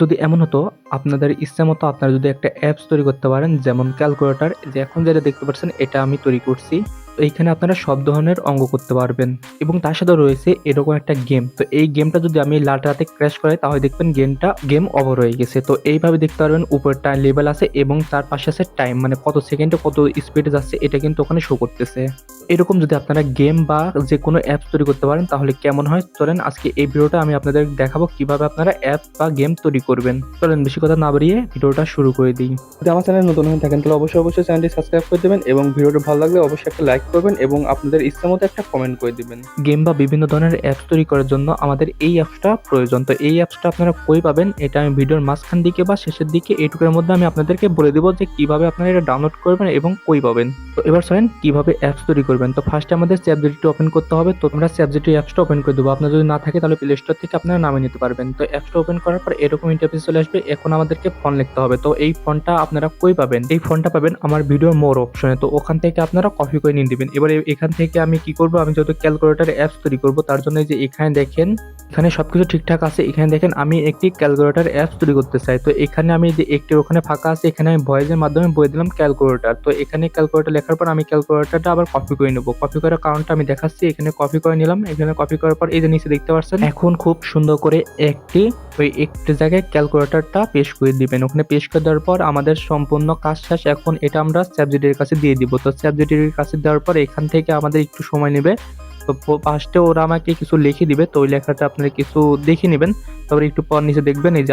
যদি এমন হতো আপনাদের ইচ্ছামতো আপনারা যদি একটা অ্যাপস তৈরি করতে পারেন, যেমন ক্যালকুলেটর, যে এখন যেটা দেখতে পাচ্ছেন এটা আমি তৈরি করছি। তো এইখানে আপনারা সব ধরনের অঙ্ক করতে পারবেন এবং তার সাথে রয়েছে এরকম একটা গেম। তো এই গেমটা যদি আমি রাতে ক্র্যাশ করাই তাহলে দেখবেন গেম ওভার হয়ে গেছে। তো এইভাবে দেখতে পারবেন উপরে টাইম লেভেল আছে এবং তার পাশে আছে টাইম, মানে কত সেকেন্ডে কত স্পিডে যাচ্ছে এটা কিন্তু ওখানে শো করতেছে। এরকম যদি আপনারা গেম বা যে কোনো অ্যাপস তৈরি করতে পারেন তাহলে কেমন হয়, চলেন আজকে এই ভিডিওটা আমি আপনাদের দেখাবো কিভাবে আপনারা অ্যাপ বা গেম তৈরি করবেন। চলেন বেশি কথা না বাড়িয়ে ভিডিওটা শুরু করে দিই। যদি আমার চ্যানেল নতুন হয়ে থাকেন তাহলে অবশ্যই চ্যানেলটি সাবস্ক্রাইব করে দেবেন এবং ভিডিওটা ভালো লাগলে অবশ্যই একটা লাইক করবেন এবং আপনাদের ইচ্ছা মতো একটা কমেন্ট করে দিবেন। গেম বা বিভিন্ন ধরনের অ্যাপস তৈরি করার জন্য আমাদের এই অ্যাপসটা প্রয়োজন। তো এই অ্যাপসটা আপনারা কই পাবেন এটা আমি ভিডিওর মাঝখান দিকে বা শেষের দিকে এইটুকুর মধ্যে আমি আপনাদেরকে বলে দিব যে কিভাবে আপনারা এটা ডাউনলোড করবেন এবং কই পাবেন। তো এবার চলেন কিভাবে অ্যাপস তৈরি করবেন। তো ফার্স্টে আমাদের চ্যাটজিপিটি ওপেন করতে হবে। তো আমরা চ্যাটজিপিটি অ্যাপসটা ওপেন করে দেবো। আপনার যদি না থাকে তাহলে প্লে স্টোর থেকে আপনারা নামিয়ে নিতে পারবেন। তো অ্যাপসটা ওপেন করার পর এরকম ইন্টারফেস চলে আসবে। এখন আমাদেরকে ফন্ট লিখতে হবে। তো এই ফন্টটা আপনারা কই পাবেন? এই ফন্টটা পাবেন আমার ভিডিওর মোর অপশনে। তো ওখান থেকে আপনারা কপি করে নিয়ে দিবেন। এবার এখান থেকে আমি কি করব, আমি যেহেতু ক্যালকুলেটর অ্যাপস তৈরি করব তার জন্য এই যে এখানে দেখেন, এখানে সবকিছু ঠিকঠাক আছে। এখানে দেখেন আমি একটি ক্যালকুলেটর অ্যাপস তৈরি করতে চাই। তো এখানে আমি যে একটি ওখানে ফাঁকা আছে, এখানে আমি ভয়েসের মাধ্যমে বলে দিলাম ক্যালকুলেটর। তো এখানে ক্যালকুলেটর লেখার পর আমি ক্যালকুলেটরটা আবার কপি করে নেব। কপি করার কারণটা আমি দেখাচ্ছি। এখানে কপি করে নিলাম। এখানে কপি করার পর এই যে নিচে দেখতে পাচ্ছেন, এখন খুব সুন্দর করে একটি জায়গায় ক্যালকুলেটরটা পেশ করে দিবেন। ওখানে পেশ করে দেওয়ার পর আমাদের সম্পূর্ণ কাজ শেষ। এখন এটা আমরা চ্যাটজিপিটির কাছে দিয়ে দিব। তো চ্যাটজিপিটির কাছে দেওয়ার পর এখান থেকে আমাদের একটু সময় নেবে। তো ফার্স্টে ওরা আমাকে কিছু লিখে দিবে। তো ওই লেখাটা আপনারা কিছু দেখে নেবেন। তারপরে একটু পর নিচে দেখবেন এই যে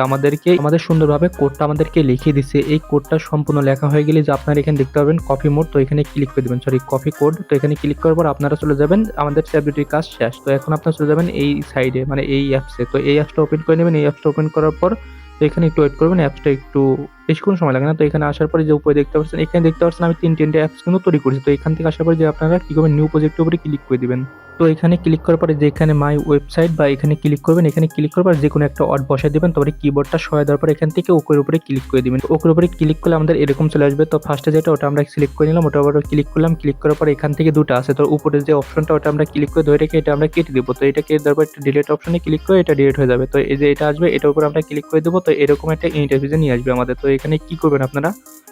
আমাদের সুন্দরভাবে কোডটা আমাদেরকে লিখে দিছে। এই কোডটা সম্পূর্ণ লেখা হয়ে গেলে যে আপনারা এখানে দেখতে পাবেন কপি মোড। তো এখানে ক্লিক করে দিবেন, সরি কপি কোড। তো এখানে ক্লিক করার পর আপনারা চলে যাবেন, আমাদের চ্যাটজিপিটির কাজ শেষ। তো এখন আপনারা চলে যাবেন এই সাইডে, মানে এই অ্যাপসে। তো এই অ্যাপসটা ওপেন করে নেবেন। এই অ্যাপসটা ওপেন করার পর তো এখানে একটু ওয়েট করবেন। অ্যাপসটা একটু বেশিক্ষণ সময় লাগে না। তো এখানে আসার পরে যে উপরে দেখতে পাচ্ছেন, এখানে দেখতে পাচ্ছেন আমি তিনটে অ্যাপস কিন্তু তৈরি করেছি। তো এখান থেকে আসার পরে যে আপনারা কি করবেন, নিউ প্রজেক্টের উপরে ক্লিক করে দিবেন। তো এখানে ক্লিক করার পরে যে এখানে মাই ওয়েবসাইট বা এখানে ক্লিক করবেন। এখানে ক্লিক করার পর যে কোনো একটা ওয়ার্ড বসায় দিবেন। তারপরে কিবোর্ডটা সরায় দেওয়ার পর এখান থেকে ওকের উপরে ক্লিক করে দিবেন। ওকের উপরে ক্লিক করলে আমাদের এরকম চলে আসবে। তো ফার্স্টে যেটা ওটা আমরা সিলেক্ট করে নিলাম, ওটা আবার ক্লিক করলাম। ক্লিক করার পর এখান থেকে দুটো আছে। তো উপরে যে অপশনটা ওটা আমরা ক্লিক করে ধরে রেখে এটা আমরা কেটে দিব। তো এটা কেটে দেওয়ার পর একটা ডিলিট অপশনে ক্লিক করে এটা ডিলিট হয়ে যাবে। তো এই যে এটা আসবে, এটার উপর আমরা ক্লিক করে দেবো। তো এরকম একটা ইন্টারফেসে নিয়ে আসবে আমাদের। তো এখানে কি করবেন আপনারা,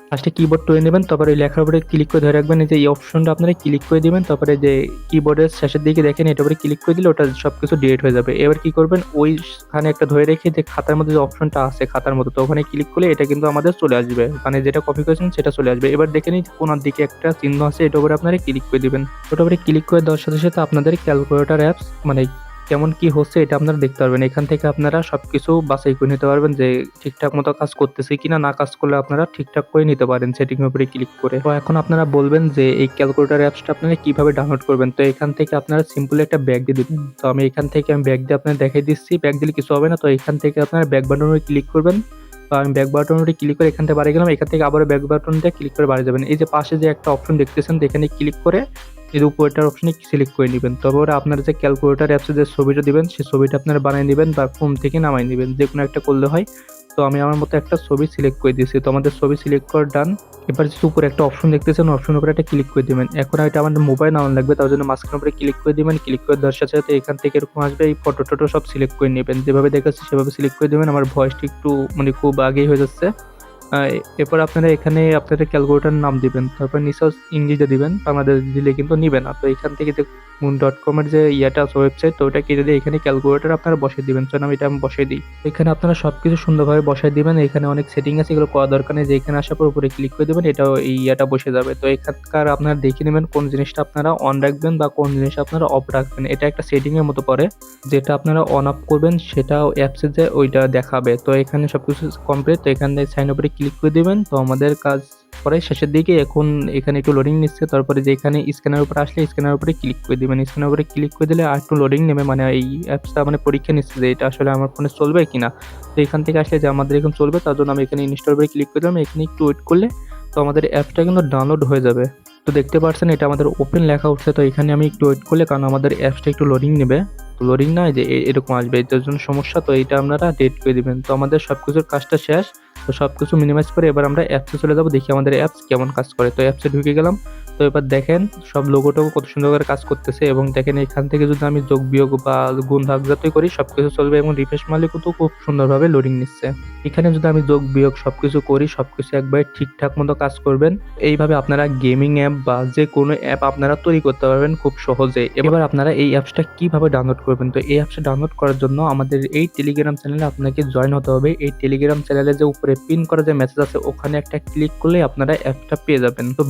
ফার্স্টে কিবোর্ড তুলে নেবেন। তারপরে ওই লেখার উপরে ক্লিক করে ধরে রাখবেন। এই যে এই অপশনটা আপনারা ক্লিক করে দিবেন। তারপরে যে কিবোর্ডের শেষের দিকে দেখেন এটার উপরে ক্লিক করে দিলে ওটা সবকিছু ডিলিট হয়ে যাবে। এবার কি করবেন, ওইখানে একটা ধরে রেখে যে খাতার মধ্যে যে অপশনটা আছে খাতার মতো, তো ওখানে ক্লিক করলে এটা কিন্তু আমাদের চলে আসবে, মানে যেটা কপি করেছেন সেটা চলে আসবে। এবার দেখে নিন কোনার দিকে একটা চিহ্ন আছে, এটার উপরে আপনারা ক্লিক করে দিবেন। ওটার উপরে ক্লিক করে দেওয়ার সাথে সাথে আপনাদের ক্যালকুলেটর অ্যাপস মানে কেমন কি হচ্ছে এটা আপনারা দেখতে পারবেন। এখান থেকে আপনারা সবকিছু বাছাই করে নিতে পারবেন যে ঠিকঠাক মতো কাজ করতেছে কিনা। না কাজ করলে আপনারা ঠিকঠাক করে নিতে পারেন সেটিং এর উপরে ক্লিক করে। তো এখন আপনারা বলবেন যে এই ক্যালকুলেটর অ্যাপসটা আপনারা কিভাবে ডাউনলোড করবেন। তো এখান থেকে আপনারা সিম্পলি একটা ব্যাগ দিয়ে দিবেন। তো আমি এখান থেকে ব্যাগ দিয়ে আপনাদের দেখাই দিচ্ছি। ব্যাগ দিলে কিছু হবে না। তো এখান থেকে আপনারা ব্যাক বাটনে ক্লিক করবেন। তো আমি ব্যাক বাটনে ক্লিক করে এখান থেকে বাড়ি গেলাম। এখান থেকে আবার ব্যাক বাটনটা ক্লিক করে বাড়ি যাবেন। এই যে পাশে যে একটা অপশন দেখতেছেন, তো এখানে ক্লিক করে এই উপরেরটার অপশনে সিলেক্ট করে নেবেন। তারপরে আপনারা যে ক্যালকুলেটর অ্যাপসে যে ছবিটা দিবেন সেই ছবিটা আপনারা বানিয়ে নেবেন বা ফোন থেকে নামাই নেবেন, যে কোনো একটা করলে হয়। তো আমি আমার মতো একটা ছবি সিলেক্ট করে দিয়েছি। তো আমাদের ছবি সিলেক্ট করা ডান। এবার যে উপরে একটা অপশন দেখতেছেন অপশনের উপরে একটা ক্লিক করে দিবেন। এখন এটা আমাদের মোবাইল নামানো লাগবে, তার জন্য মাঝখানের উপরে ক্লিক করে দিবেন। ক্লিক করে দেওয়ার সাথে সাথে এখান থেকে এরকম আসবে, এই ফটো টটো সব সিলেক্ট করে নেবেন। যেভাবে দেখাচ্ছি সেভাবে সিলেক্ট করে দিবেন। আমার ভয়েসটা একটু মানে খুব আগেই হয়ে যাচ্ছে। এরপর আপনারা এখানে আপনাদের ক্যালকুলেটর নাম দিবেন। তারপর নিচে ইংরেজিতে দিবেন, বাংলাদেশ দিলে কিন্তু নিবে না। তো এখান থেকে যে moon.com এর যে ইয়াটা আছে ওয়েবসাইট, তো ওটা কেটে দিয়ে এখানে ক্যালকুলেটর আপনারা বসিয়ে দিবেন। চলুন আমি বসিয়ে দিই। এখানে আপনারা সবকিছু সুন্দরভাবে বসাই দিবেন। এখানে অনেক সেটিং আছে, এগুলো করা দরকার নেই। যে এখানে আসার পর উপরে ক্লিক করে দেবেন, এটাও এই ইয়াটা বসে যাবে। তো এখানকার আপনারা দেখে নেবেন কোন জিনিসটা আপনারা অন রাখবেন বা কোন জিনিসটা আপনারা অফ রাখবেন। এটা একটা সেটিং এর মতো পড়ে, যেটা আপনারা অন অফ করবেন সেটাও অ্যাপসে যে ওইটা দেখাবে। তো এখানে সবকিছু কমপ্লিট। তো এখানে সাইন উপরে ক্লিক করে দিবেন। তো আমাদের কাজ পরে শেষের দিকে, এখন এখানে একটু লোডিং নিচ্ছে। তারপরে যে এখানে স্ক্যানের উপরে আসলে স্ক্যানের উপরে ক্লিক করে দিবেন। স্ক্যানের উপরে ক্লিক করে দিলে আর একটু লোডিং নেবে, মানে এই অ্যাপসটা মানে পরীক্ষা নিচ্ছে যে এটা আসলে আমার ফোনে চলবে কিনা। তো এখান থেকে আসলে যে আমাদের এখন চলবে তার জন্য আমি এখানে ইনস্টল উপরে ক্লিক করে দিলাম। এখানে একটু ওয়েট করলে তো আমাদের অ্যাপসটা কিন্তু ডাউনলোড হয়ে যাবে। তো দেখতে পাচ্ছেন এটা আমাদের ওপেন লেখা উঠছে। তো এখানে আমি একটু ওয়েট করলে, কারণ আমাদের অ্যাপসটা একটু লোডিং নেবে। তো লোডিং না যে এরকম আসবে, এটার জন্য সমস্যা। তো এইটা আপনারা ডেট করে দিবেন। তো আমাদের সবকিছুর কাজটা শেষ। তো সবকিছু মিনিমাইজ করে এবার আমরা অ্যাপসে চলে যাবো, দেখি আমাদের অ্যাপস কেমন কাজ করে। তো অ্যাপসে ঢুকে গেলাম। তো এবার দেখেন সব লোগোটাও কত সুন্দর করে কাজ করতেছে, এবং দেখেন এখান থেকে যদি আমি যোগ বিয়োগ বা গুণ ভাগ যতই করি সবকিছু চলবে, এবং রিফ্রেশ মারলে কিন্তু খুব সুন্দরভাবে লোডিং নিচ্ছে। এখানে যদি আমি যোগ বিয়োগ সবকিছু করি সবকিছু একবারে ঠিকঠাক মতো কাজ করবেন। এইভাবে আপনারা গেমিং অ্যাপ বা যে কোনো অ্যাপ আপনারা তৈরি করতে পারবেন খুব সহজে। এবার আপনারা এই অ্যাপসটা কিভাবে ডাউনলোড করবেন, তো এই অ্যাপসটা ডাউনলোড করার জন্য আমাদের এই টেলিগ্রাম চ্যানেলে আপনাকে জয়েন হতে হবে। এই টেলিগ্রাম চ্যানেলে যে উপরে পিন করা যে মেসেজ আছে ওখানে একটা ক্লিক করলে আপনারা অ্যাপটা পেয়ে যাবেন। তো